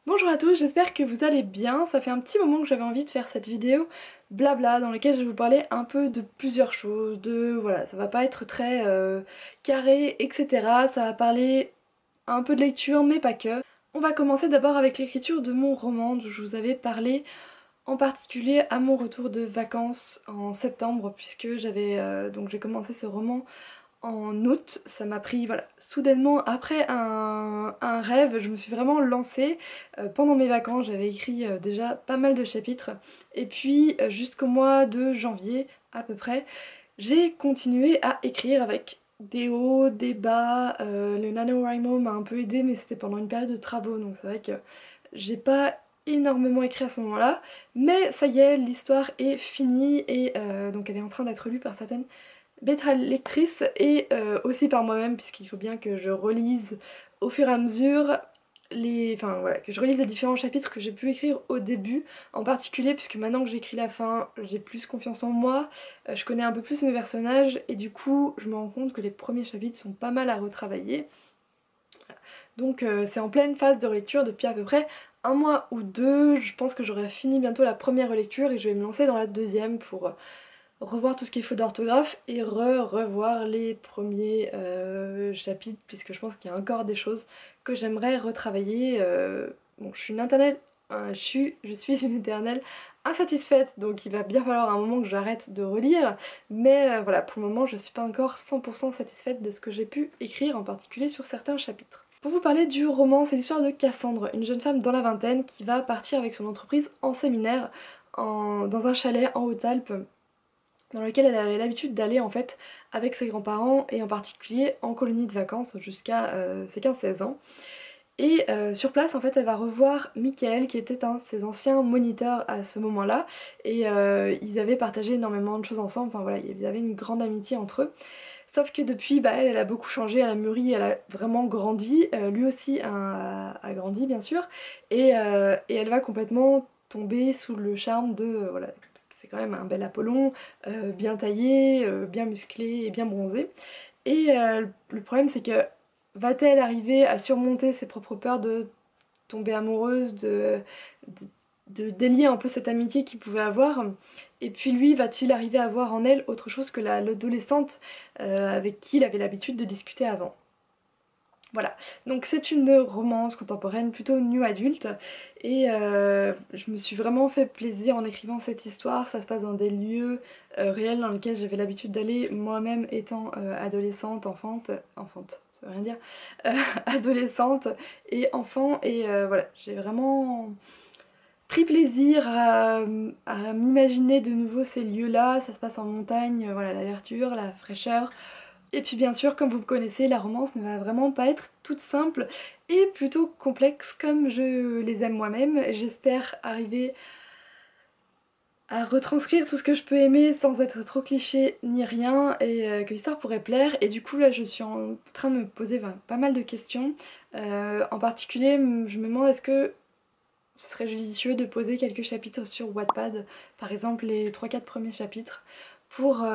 Bonjour à tous, j'espère que vous allez bien. Ça fait un petit moment que j'avais envie de faire cette vidéo blabla dans laquelle je vais vous parler un peu de plusieurs choses, voilà, ça va pas être très carré, etc. Ça va parler un peu de lecture, mais pas que. On va commencer d'abord avec l'écriture de mon roman dont je vous avais parlé en particulier à mon retour de vacances en septembre puisque donc j'ai commencé ce roman en août. Ça m'a pris, voilà, soudainement après un rêve, je me suis vraiment lancée. Pendant mes vacances, j'avais écrit déjà pas mal de chapitres. Et puis jusqu'au mois de janvier à peu près, j'ai continué à écrire avec des hauts, des bas. Le NaNoWriMo m'a un peu aidé, mais c'était pendant une période de travaux, donc c'est vrai que j'ai pas énormément écrit à ce moment-là. Mais ça y est, l'histoire est finie et donc elle est en train d'être lue par certaines bêta lectrice et aussi par moi-même puisqu'il faut bien que je relise au fur et à mesure enfin voilà, que je relise les différents chapitres que j'ai pu écrire au début en particulier puisque maintenant que j'écris la fin j'ai plus confiance en moi, je connais un peu plus mes personnages et du coup je me rends compte que les premiers chapitres sont pas mal à retravailler. Donc c'est en pleine phase de relecture depuis à peu près un mois ou deux. Je pense que j'aurai fini bientôt la première relecture et je vais me lancer dans la deuxième pour revoir tout ce qui est faute d'orthographe et revoir les premiers chapitres puisque je pense qu'il y a encore des choses que j'aimerais retravailler. Bon, je suis une internet, je suis une éternelle insatisfaite donc il va bien falloir un moment que j'arrête de relire mais voilà, pour le moment je suis pas encore 100% satisfaite de ce que j'ai pu écrire en particulier sur certains chapitres. Pour vous parler du roman, c'est l'histoire de Cassandre, une jeune femme dans la vingtaine qui va partir avec son entreprise en séminaire dans un chalet en Haute-Alpes dans lequel elle avait l'habitude d'aller en fait avec ses grands-parents et en particulier en colonie de vacances jusqu'à ses 15-16 ans. Et sur place en fait elle va revoir Michael qui était un de ses anciens moniteurs à ce moment-là et ils avaient partagé énormément de choses ensemble, enfin voilà, il y avait une grande amitié entre eux. Sauf que depuis, bah, elle a beaucoup changé, elle a mûri, elle a vraiment grandi, lui aussi a grandi bien sûr, et elle va complètement tomber sous le charme de, voilà, parce que c'est quand même un bel Apollon, bien taillé, bien musclé et bien bronzé. Et le problème c'est que va-t-elle arriver à surmonter ses propres peurs de tomber amoureuse, de, de délier un peu cette amitié qu'il pouvait avoir. Et puis lui, va-t-il arriver à voir en elle autre chose que l'adolescente avec qui il avait l'habitude de discuter avant. Voilà, donc c'est une romance contemporaine plutôt new adulte et je me suis vraiment fait plaisir en écrivant cette histoire. Ça se passe dans des lieux réels dans lesquels j'avais l'habitude d'aller moi-même étant adolescente, enfante, ça veut rien dire, adolescente et enfant et voilà, j'ai vraiment pris plaisir à m'imaginer de nouveau ces lieux-là. Ça se passe en montagne, voilà, la verdure, la fraîcheur. Et puis bien sûr, comme vous le connaissez, la romance ne va vraiment pas être toute simple et plutôt complexe comme je les aime moi-même. J'espère arriver à retranscrire tout ce que je peux aimer sans être trop cliché ni rien et que l'histoire pourrait plaire. Et du coup là je suis en train de me poser pas mal de questions. En particulier je me demande est-ce que ce serait judicieux de poser quelques chapitres sur Wattpad, par exemple les 3-4 premiers chapitres, pour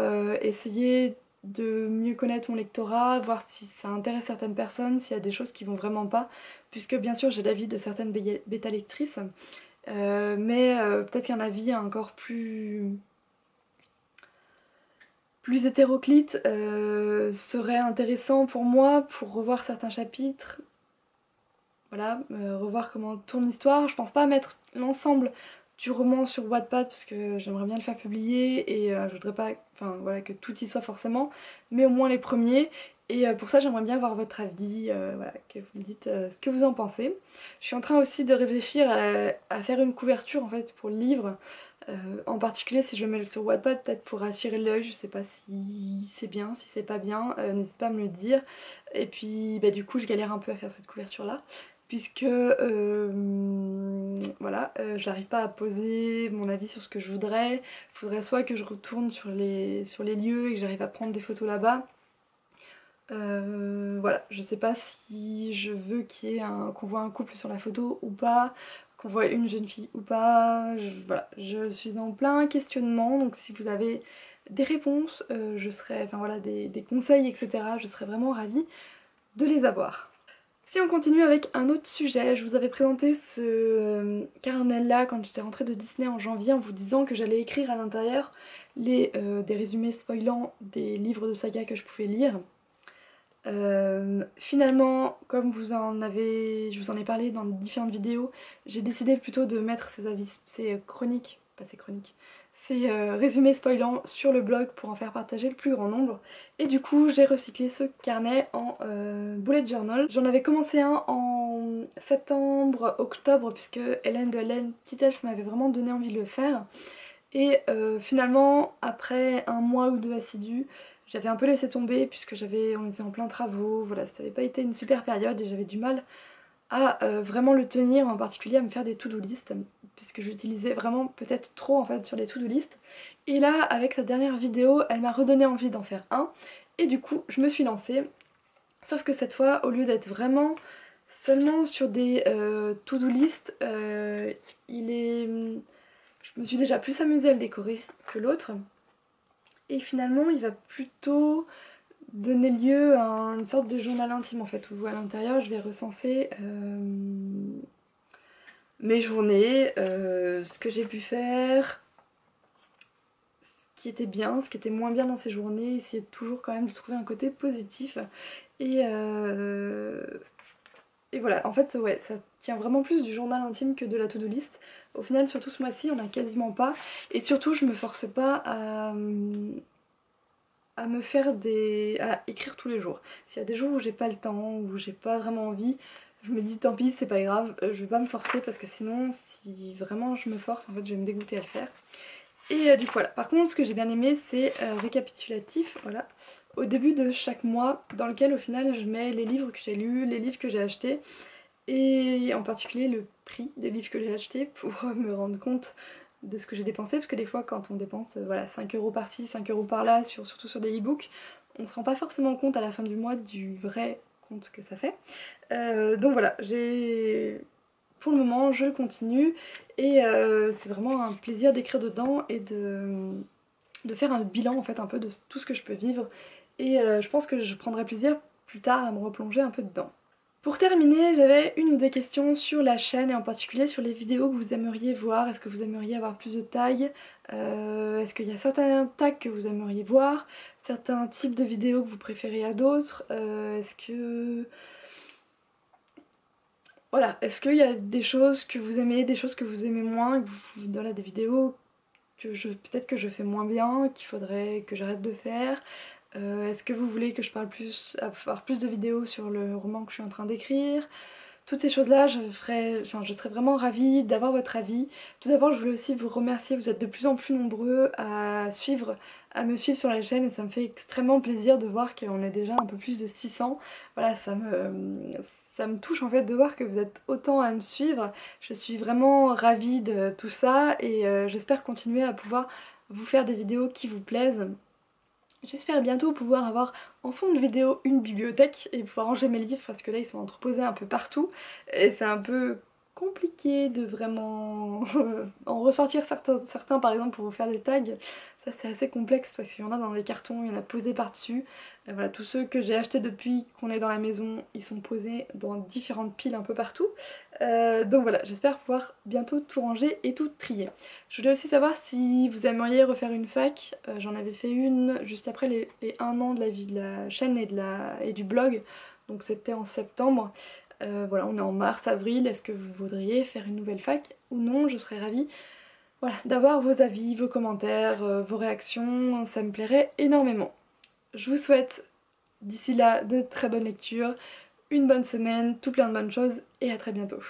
essayer de mieux connaître mon lectorat, voir si ça intéresse certaines personnes, s'il y a des choses qui vont vraiment pas, puisque bien sûr j'ai l'avis de certaines bêta lectrices, mais peut-être qu'un avis encore plus hétéroclite serait intéressant pour moi pour revoir certains chapitres, voilà, revoir comment tourne l'histoire. Je pense pas mettre l'ensemble du roman sur Wattpad parce que j'aimerais bien le faire publier et je voudrais pas, enfin voilà, que tout y soit forcément, mais au moins les premiers. Et pour ça j'aimerais bien avoir votre avis, voilà, que vous me dites ce que vous en pensez. Je suis en train aussi de réfléchir à faire une couverture en fait pour le livre. En particulier si je le mets sur Wattpad, peut-être pour attirer l'œil, je sais pas si c'est bien, si c'est pas bien, n'hésite pas à me le dire. Et puis bah, du coup je galère un peu à faire cette couverture là puisque voilà, j'arrive pas à poser mon avis sur ce que je voudrais. Il faudrait soit que je retourne sur les lieux et que j'arrive à prendre des photos là-bas. Voilà, je sais pas si je veux qu'on voit un couple sur la photo ou pas, qu'on voit une jeune fille ou pas. Voilà, je suis en plein questionnement, donc si vous avez des réponses, je serais, enfin voilà, des conseils, etc., je serais vraiment ravie de les avoir. Si on continue avec un autre sujet, je vous avais présenté ce carnet là quand j'étais rentrée de Disney en janvier en vous disant que j'allais écrire à l'intérieur des résumés spoilants des livres de saga que je pouvais lire. Finalement, comme je vous en ai parlé dans différentes vidéos, j'ai décidé plutôt de mettre ces chroniques, pas ces chroniques, ces résumés spoilants sur le blog pour en faire partager le plus grand nombre. Et du coup, j'ai recyclé ce carnet en bullet journal. J'en avais commencé un en septembre, octobre, puisque Hélène de Hélène Petit Elfe m'avait vraiment donné envie de le faire. Et finalement, après un mois ou deux assidus, j'avais un peu laissé tomber puisque on était en plein travaux, voilà, ça n'avait pas été une super période et j'avais du mal à vraiment le tenir, en particulier à me faire des to-do list, puisque j'utilisais vraiment peut-être trop en fait sur les to-do list. Et là, avec sa dernière vidéo, elle m'a redonné envie d'en faire un, et du coup, je me suis lancée. Sauf que cette fois, au lieu d'être vraiment seulement sur des to-do list, je me suis déjà plus amusée à le décorer que l'autre. Et finalement, il va plutôt donner lieu à une sorte de journal intime en fait, où à l'intérieur je vais recenser mes journées, ce que j'ai pu faire, ce qui était bien, ce qui était moins bien dans ces journées, essayer toujours quand même de trouver un côté positif. Et, et voilà, en fait ouais, ça tient vraiment plus du journal intime que de la to-do list. Au final, surtout ce mois-ci, on a quasiment pas. Et surtout, je me force pas à me faire à écrire tous les jours. S'il y a des jours où j'ai pas le temps, où j'ai pas vraiment envie, je me dis tant pis, c'est pas grave, je vais pas me forcer parce que sinon, si vraiment je me force, en fait, je vais me dégoûter à le faire. Et du coup, voilà. Par contre, ce que j'ai bien aimé, c'est récapitulatif, voilà, au début de chaque mois, dans lequel au final je mets les livres que j'ai lus, les livres que j'ai achetés, et en particulier le prix des livres que j'ai achetés pour me rendre compte de ce que j'ai dépensé, parce que des fois quand on dépense voilà, 5 € par-ci, 5 € par-là, surtout sur des e-books, on se rend pas forcément compte à la fin du mois du vrai compte que ça fait. Donc voilà, pour le moment je continue et c'est vraiment un plaisir d'écrire dedans et de faire un bilan en fait un peu de tout ce que je peux vivre, et je pense que je prendrai plaisir plus tard à me replonger un peu dedans. Pour terminer, j'avais une ou deux questions sur la chaîne et en particulier sur les vidéos que vous aimeriez voir. Est-ce que vous aimeriez avoir plus de tags? Est-ce qu'il y a certains tags que vous aimeriez voir? Certains types de vidéos que vous préférez à d'autres? Est-ce que... Voilà, est-ce qu'il y a des choses que vous aimez, des choses que vous aimez moins, voilà, des vidéos que peut-être que je fais moins bien, qu'il faudrait que j'arrête de faire? Est-ce que vous voulez que je parle faire plus de vidéos sur le roman que je suis en train d'écrire? Toutes ces choses-là, je serais vraiment ravie d'avoir votre avis. Tout d'abord, je voulais aussi vous remercier, vous êtes de plus en plus nombreux à me suivre sur la chaîne et ça me fait extrêmement plaisir de voir qu'on est déjà un peu plus de 600. Voilà, ça me touche en fait de voir que vous êtes autant à me suivre. Je suis vraiment ravie de tout ça et j'espère continuer à pouvoir vous faire des vidéos qui vous plaisent. J'espère bientôt pouvoir avoir en fond de vidéo une bibliothèque et pouvoir ranger mes livres parce que là ils sont entreposés un peu partout et c'est un peu compliqué de vraiment en ressortir certains par exemple pour vous faire des tags. Ça c'est assez complexe parce qu'il y en a dans des cartons, il y en a posés par-dessus. Voilà, tous ceux que j'ai achetés depuis qu'on est dans la maison, ils sont posés dans différentes piles un peu partout. Donc voilà, j'espère pouvoir bientôt tout ranger et tout trier. Je voulais aussi savoir si vous aimeriez refaire une fac. J'en avais fait une juste après les 1 an de la vie de la chaîne et du blog, donc c'était en septembre. Voilà, on est en mars, avril, est-ce que vous voudriez faire une nouvelle fac ou non? Je serais ravie, voilà, d'avoir vos avis, vos commentaires, vos réactions, ça me plairait énormément. Je vous souhaite d'ici là de très bonnes lectures, une bonne semaine, tout plein de bonnes choses et à très bientôt.